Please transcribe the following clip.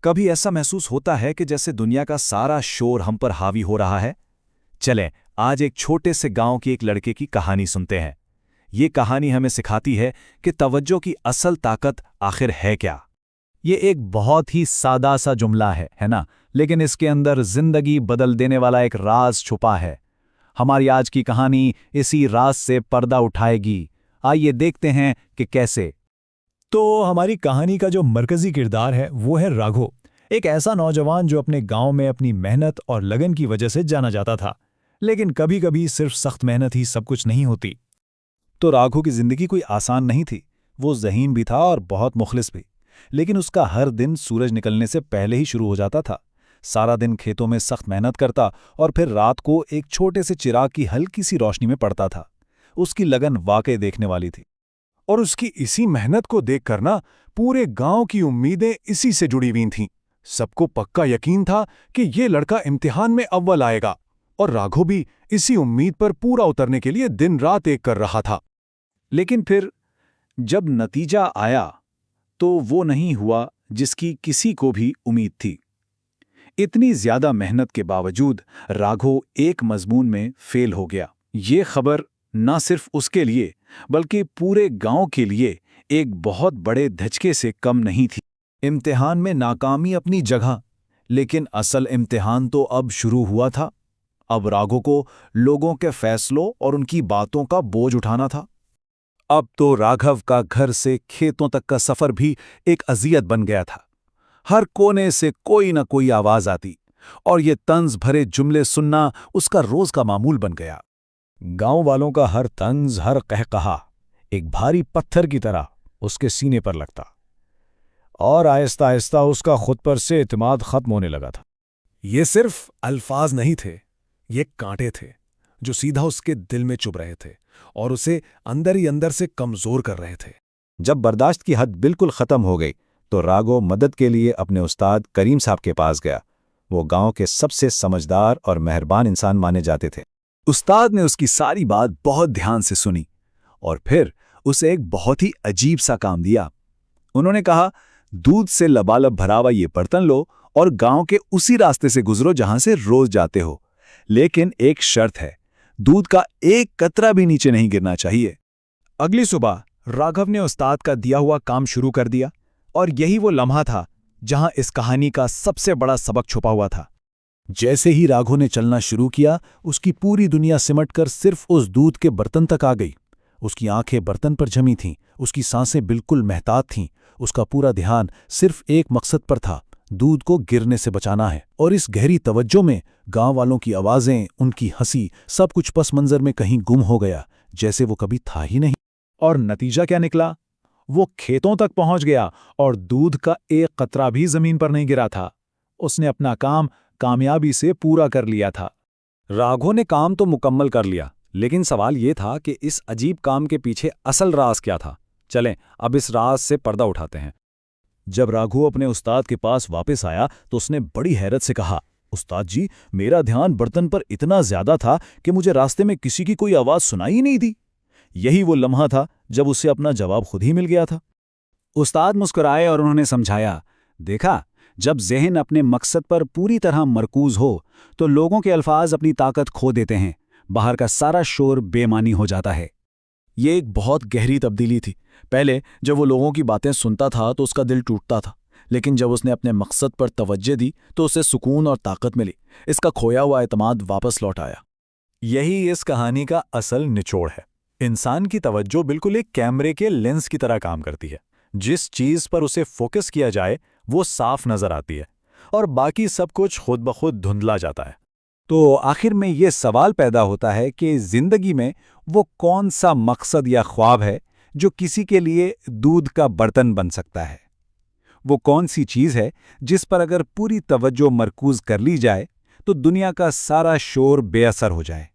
कभी ऐसा महसूस होता है कि जैसे दुनिया का सारा शोर हम पर हावी हो रहा है? चलें, आज एक छोटे से गांव की एक लड़के की कहानी सुनते हैं। ये कहानी हमें सिखाती है कि तवज्जो की असल ताकत आखिर है क्या। ये एक बहुत ही सादा सा जुमला है ना? लेकिन इसके अंदर जिंदगी बदल देने वाला एक राज छुपा है। हमारी आज की कहानी इसी राज से पर्दा उठाएगी। आइए देखते हैं कि कैसे। तो हमारी कहानी का जो मरकजी किरदार है वो है राघो, एक ऐसा नौजवान जो अपने गांव में अपनी मेहनत और लगन की वजह से जाना जाता था। लेकिन कभी कभी सिर्फ सख्त मेहनत ही सब कुछ नहीं होती। तो राघो की जिंदगी कोई आसान नहीं थी। वो ज़हीन भी था और बहुत मुखलिस भी। लेकिन उसका हर दिन सूरज निकलने से पहले ही शुरू हो जाता था। सारा दिन खेतों में सख्त मेहनत करता और फिर रात को एक छोटे से चिराग की हल्की सी रोशनी में पड़ता था। उसकी लगन वाकई देखने वाली थी। और उसकी इसी मेहनत को देखकर ना पूरे गांव की उम्मीदें इसी से जुड़ी हुई थीं। सबको पक्का यकीन था कि ये लड़का इम्तिहान में अव्वल आएगा, और राघो भी इसी उम्मीद पर पूरा उतरने के लिए दिन रात एक कर रहा था। लेकिन फिर जब नतीजा आया तो वो नहीं हुआ जिसकी किसी को भी उम्मीद थी। इतनी ज्यादा मेहनत के बावजूद राघो एक मजमून में फेल हो गया। ये खबर न सिर्फ उसके लिए बल्कि पूरे गांव के लिए एक बहुत बड़े धचके से कम नहीं थी। इम्तिहान में नाकामी अपनी जगह, लेकिन असल इम्तिहान तो अब शुरू हुआ था। अब राघो को लोगों के फैसलों और उनकी बातों का बोझ उठाना था। अब तो राघव का घर से खेतों तक का सफर भी एक अजियत बन गया था। हर कोने से कोई न कोई आवाज आती और ये तंज भरे जुमले सुनना उसका रोज का मामूल बन गया। गांव वालों का हर तंज, हर कहकहा एक भारी पत्थर की तरह उसके सीने पर लगता, और आहिस्ता आहिस्ता उसका खुद पर से इत्मीनान खत्म होने लगा था। ये सिर्फ अल्फाज नहीं थे, ये कांटे थे जो सीधा उसके दिल में चुभ रहे थे और उसे अंदर ही अंदर से कमजोर कर रहे थे। जब बर्दाश्त की हद बिल्कुल खत्म हो गई तो राघो मदद के लिए अपने उस्ताद करीम साहब के पास गया। वो गांव के सबसे समझदार और मेहरबान इंसान माने जाते थे। उस्ताद ने उसकी सारी बात बहुत ध्यान से सुनी और फिर उसे एक बहुत ही अजीब सा काम दिया। उन्होंने कहा, दूध से लबालब भरा हुआ ये बर्तन लो और गांव के उसी रास्ते से गुजरो जहां से रोज जाते हो। लेकिन एक शर्त है, दूध का एक कतरा भी नीचे नहीं गिरना चाहिए। अगली सुबह राघव ने उस्ताद का दिया हुआ काम शुरू कर दिया, और यही वो लम्हा था जहां इस कहानी का सबसे बड़ा सबक छुपा हुआ था। जैसे ही राघो ने चलना शुरू किया, उसकी पूरी दुनिया सिमटकर सिर्फ उस दूध के बर्तन तक आ गई। उसकी आंखें बर्तन पर जमी थीं, उसकी सांसें बिल्कुल महतात थीं। उसका पूरा ध्यान सिर्फ एक मकसद पर था, दूध को गिरने से बचाना है। और इस गहरी तवज्जो में गांव वालों की आवाजें, उनकी हंसी, सब कुछ पस मंजर में कहीं गुम हो गया, जैसे वो कभी था ही नहीं। और नतीजा क्या निकला? वो खेतों तक पहुंच गया और दूध का एक कतरा भी जमीन पर नहीं गिरा था। उसने अपना काम कामयाबी से पूरा कर लिया था। राघो ने काम तो मुकम्मल कर लिया, लेकिन सवाल ये था कि इस अजीब काम के पीछे असल राज क्या था। चलें, अब इस राज से पर्दा उठाते हैं। जब राघो अपने उस्ताद के पास वापस आया तो उसने बड़ी हैरत से कहा, उस्ताद जी, मेरा ध्यान बर्तन पर इतना ज्यादा था कि मुझे रास्ते में किसी की कोई आवाज सुनाई ही नहीं दी। यही वो लम्हा था जब उसे अपना जवाब खुद ही मिल गया था। उस्ताद मुस्कुराए और उन्होंने समझाया, देखा, जब ज़हन अपने मकसद पर पूरी तरह मरकूज हो तो लोगों के अल्फाज अपनी ताकत खो देते हैं, बाहर का सारा शोर बेमानी हो जाता है। ये एक बहुत गहरी तब्दीली थी। पहले जब वो लोगों की बातें सुनता था तो उसका दिल टूटता था, लेकिन जब उसने अपने मकसद पर तवज्जो दी तो उसे सुकून और ताकत मिली। इसका खोया हुआ एतमाद वापस लौट आया। यही इस कहानी का असल निचोड़ है। इंसान की तवज्जो बिल्कुल एक कैमरे के लेंस की तरह काम करती है। जिस चीज़ पर उसे फोकस किया जाए वो साफ नजर आती है और बाकी सब कुछ खुद ब खुद धुंधला जाता है। तो आखिर में ये सवाल पैदा होता है कि जिंदगी में वो कौन सा मकसद या ख्वाब है जो किसी के लिए दूध का बर्तन बन सकता है? वो कौन सी चीज़ है जिस पर अगर पूरी तवज्जो मरकूज कर ली जाए तो दुनिया का सारा शोर बेअसर हो जाए?